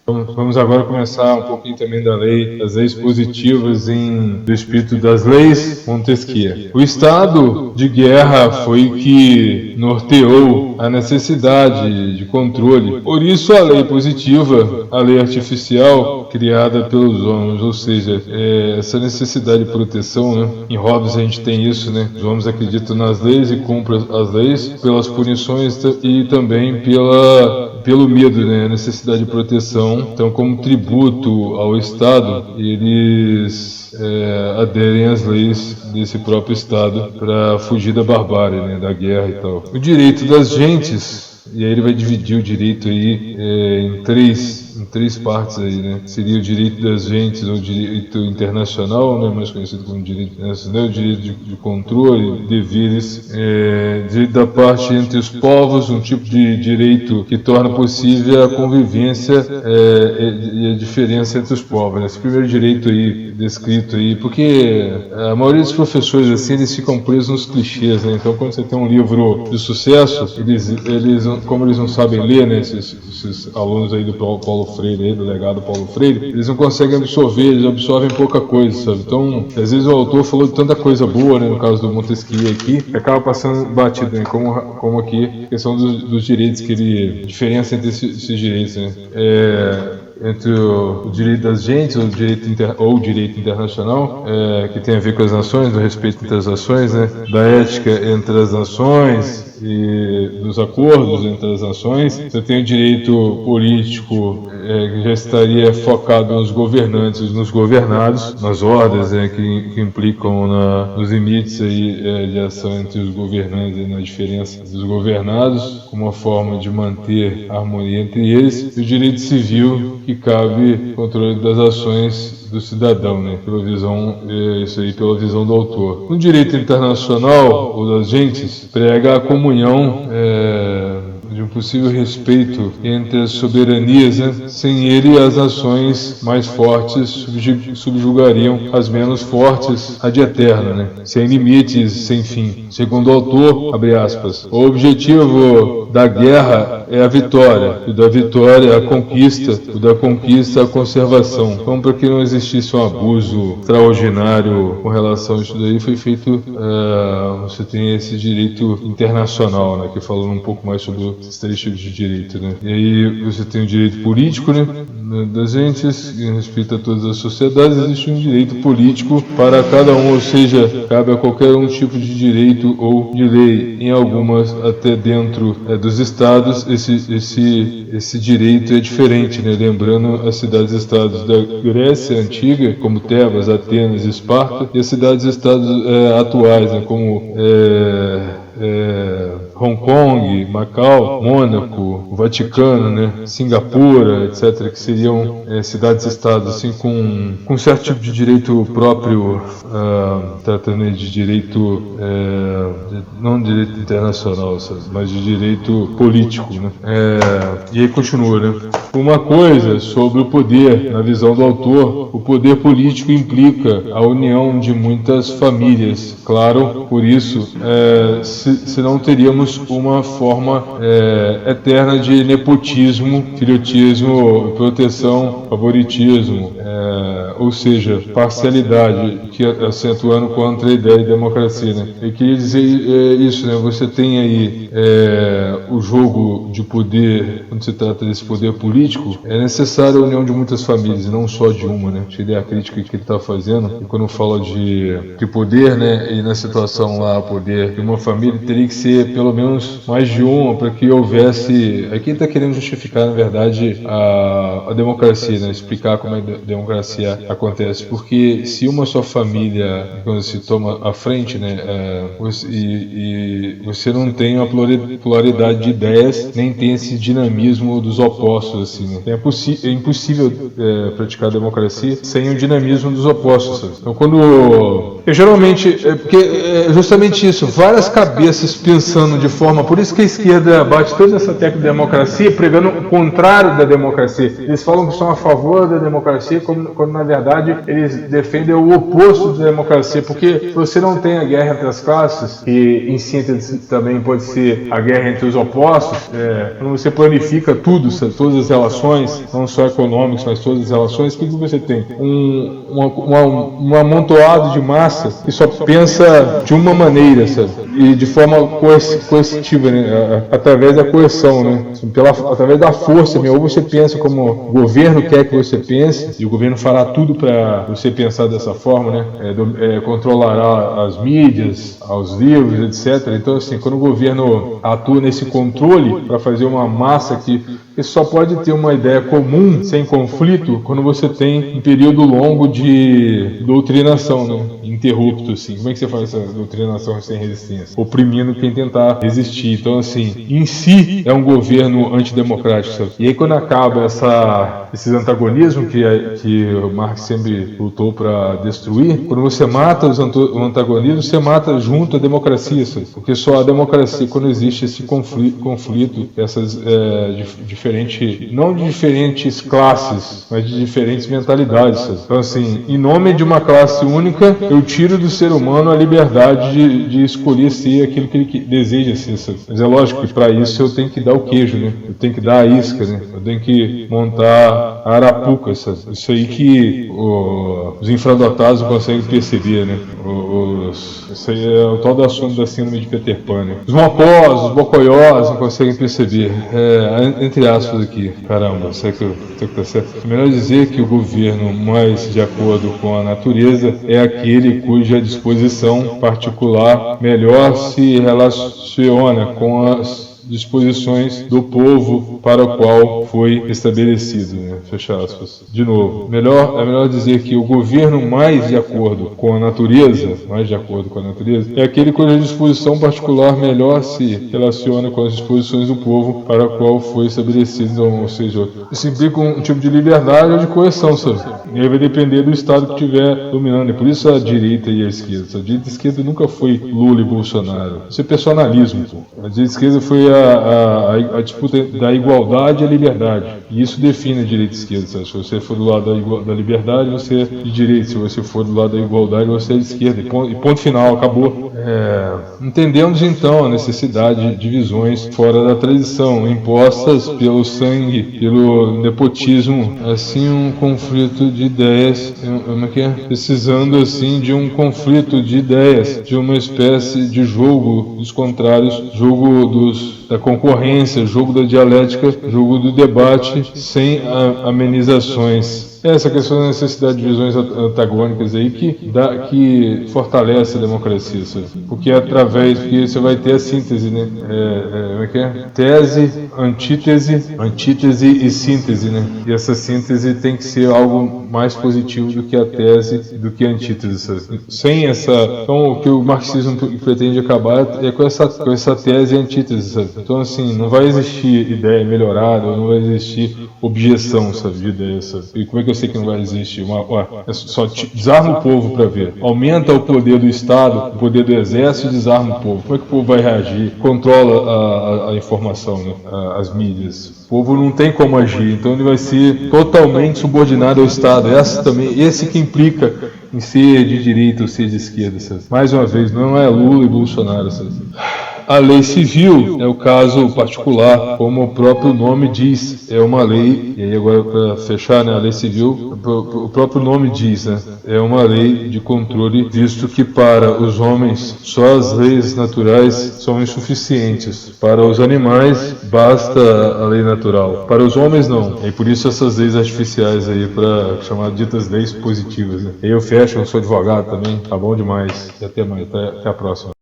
Vamos agora começar um pouquinho também das leis positivas do espírito das leis Montesquieu. O estado de guerra foi que norteou a necessidade de controle. Por isso a lei positiva, a lei artificial criada pelos homens, ou seja, essa necessidade de proteção, né? Em Hobbes a gente tem isso, né? Os homens acreditam nas leis e cumprem as leis pelas punições e também pelo medo, né? A necessidade de proteção. Então, como tributo ao Estado, eles aderem às leis desse próprio Estado para fugir da barbárie, né? Da guerra e tal. O direito das gentes, e aí ele vai dividir o direito aí em três partes aí, né? Seria o direito das gentes, ou direito internacional, né? Mais conhecido como direito internacional, o direito de controle, deveres, direito da parte entre os povos, um tipo de direito que torna possível a convivência e a diferença entre os povos, né? Esse primeiro direito aí, descrito aí, porque a maioria dos professores, assim, eles ficam presos nos clichês, né? Então, quando você tem um livro de sucesso, como eles não sabem ler, né? Esses alunos aí do Paulo Freire, aí, do legado Paulo Freire, eles não conseguem absorver, eles absorvem pouca coisa, sabe? Então, às vezes o autor falou de tanta coisa boa, né? No caso do Montesquieu aqui, que acaba passando batido, né? Como aqui, a questão dos direitos que ele... diferença entre esses direitos, né? Entre o direito das gentes ou o direito internacional, que tem a ver com as nações, do respeito entre as nações, né, da ética entre as nações e dos acordos entre as nações. Você tem o direito político, que já estaria focado nos governantes e nos governados, nas ordens, que implicam nos limites aí, de ação entre os governantes e na diferença dos governados, como uma forma de manter a harmonia entre eles, e o direito civil, que cabe controle das ações do cidadão, né? Isso aí pela visão do autor. No direito internacional, ou das gentes, prega a comunhão de um possível respeito entre as soberanias, né? Sem ele, as nações mais fortes subjugariam as menos fortes ad eterna, né? Sem limites, sem fim. Segundo o autor, abre aspas, o objetivo da guerra é a vitória, e da vitória a conquista, e da conquista a conservação. Então, para que não existisse um abuso extraordinário com relação a isso daí, foi feito, você tem esse direito internacional, né, que falando um pouco mais sobre esses três tipos de direito, né. E aí você tem o direito político, né, das entes, em respeito a todas as sociedades, existe um direito político para cada um, ou seja, cabe a qualquer um tipo de direito ou de lei, em algumas até dentro dos estados, esse direito é diferente, né? Lembrando as cidades-estados da Grécia antiga, como Tebas, Atenas e Esparta, e as cidades-estados atuais, né? Como Hong Kong, Macau, Mônaco, o Vaticano, né? Singapura, etc., que seriam cidades-estados assim, com um certo tipo de direito próprio, tratando de direito, não de direito internacional, sabe? Mas de direito político, né? E aí continua, né? Uma coisa sobre o poder, na visão do autor, o poder político implica a união de muitas famílias. Claro, por isso, se não teríamos uma forma eterna de nepotismo, filhotismo, proteção, favoritismo, ou seja, parcialidade, que acentuando contra a ideia de democracia, né? Eu queria dizer isso, né? Você tem aí o jogo de poder, quando se trata desse poder político, é necessária a união de muitas famílias, e não só de uma, né? Acho que é a crítica que ele está fazendo, e quando fala de poder, né? E na situação lá, poder de uma família, teria que ser pelo menos mais de uma, para que houvesse... Aqui ele está querendo justificar, na verdade, a democracia, né? Explicar como a democracia acontece, porque se uma só família, quando se toma à frente, né? E você não tem uma pluralidade de ideias, nem tem esse dinamismo dos opostos, assim, né? É impossível praticar a democracia sem o dinamismo dos opostos, sabe? Então, quando E geralmente, porque é justamente isso, várias cabeças pensando de forma, por isso que a esquerda bate toda essa tecla de democracia, pregando o contrário da democracia. Eles falam que estão a favor da democracia, quando na verdade eles defendem o oposto da democracia, porque você não tem a guerra entre as classes, e em síntese também pode ser a guerra entre os opostos, quando você planifica tudo, todas as relações, não só econômicas, mas todas as relações, o que você tem? Um amontoado de massa que só pensa de uma maneira, sabe? E de forma coercitiva, né? Através da coerção, né? Através da força, ou você pensa como o governo quer que você pense, e o governo fará tudo para você pensar dessa forma, né? Controlará as mídias, os livros, etc. Então, assim, quando o governo atua nesse controle para fazer uma massa que só pode ter uma ideia comum, sem conflito, quando você tem um período longo de doutrinação, né? Interrupto, assim. Como é que você faz essa doutrinação sem resistência? Oprimindo quem tentar resistir. Então, assim, em si é um governo antidemocrático, sabe? E aí, quando acaba esses antagonismos que o Marx sempre lutou para destruir, quando você mata o antagonismo, você mata junto a democracia, sabe? Porque só a democracia, quando existe esse conflito essas não de diferentes classes, mas de diferentes mentalidades, sabe? Então, assim, em nome de uma classe única, eu tiro do ser humano a liberdade de escolher ser aquilo que ele deseja ser, sabe? Mas é lógico que para isso eu tenho que dar o queijo, né? Eu tenho que dar a isca, né? Eu tenho que montar a arapuca, sabe? Isso aí que os infradotados não conseguem perceber, né? Isso aí é o tal do assunto da síndrome de Peter Pan, né? Os mocós, os bocoiós não conseguem perceber. Entre aspas aqui, caramba, sei que tá certo. É melhor dizer que o governo mais de acordo com a natureza é aquele cuja disposição particular melhor se relaciona com as disposições do povo para o qual foi estabelecido, né? Fecha aspas. De novo, é melhor dizer que o governo mais de acordo com a natureza, é aquele cuja disposição particular melhor se relaciona com as disposições do povo para o qual foi estabelecido. Então, ou seja, isso implica um tipo de liberdade ou de coerção, sabe? E aí vai depender do estado que estiver dominando. E por isso a direita e a esquerda. A direita e a esquerda nunca foi Lula e Bolsonaro. Isso é personalismo, pô. A direita e a esquerda foi a disputa da igualdade e a liberdade. E isso define a direita e a esquerda, sabe? Se você for do lado da liberdade, você é de direita. Se você for do lado da igualdade, você é de esquerda. E ponto final, acabou. Entendemos então a necessidade de divisões fora da tradição, impostas pelo sangue, pelo nepotismo, assim um conflito de ideias, precisando assim de um conflito de ideias, de uma espécie de jogo dos contrários, jogo da concorrência, jogo da dialética, jogo do debate, sem amenizações. Essa questão da necessidade de visões antagônicas aí que fortalece a democracia, sabe? Porque porque você vai ter a síntese, né? Tese, antítese e síntese, né? E essa síntese tem que ser algo mais positivo do que a tese, do que a antítese, sabe? Sem essa... Então, o que o marxismo pretende acabar é com essa tese e antítese, sabe? Então, assim, não vai existir ideia melhorada, não vai existir objeção, sabe, de ideia, sabe? E como é que eu sei que não vai existir? Só desarma o povo para ver. Aumenta o poder do Estado, o poder do Exército e desarma o povo. Como é que o povo vai reagir? Controla a informação, né? As mídias. O povo não tem como agir, então ele vai ser totalmente subordinado ao Estado. Esse que implica em ser de direita ou ser de esquerda, sabe? Mais uma vez, não é Lula e Bolsonaro, sabe? A lei civil é o caso particular, como o próprio nome diz, é uma lei, e aí agora para fechar, né, a lei civil, o próprio nome diz, né, é uma lei de controle, visto que para os homens só as leis naturais são insuficientes, para os animais basta a lei natural, para os homens não, e por isso essas leis artificiais aí, para chamar ditas leis positivas, né. E eu fecho, eu sou advogado também, tá bom demais, e até mais, até a próxima.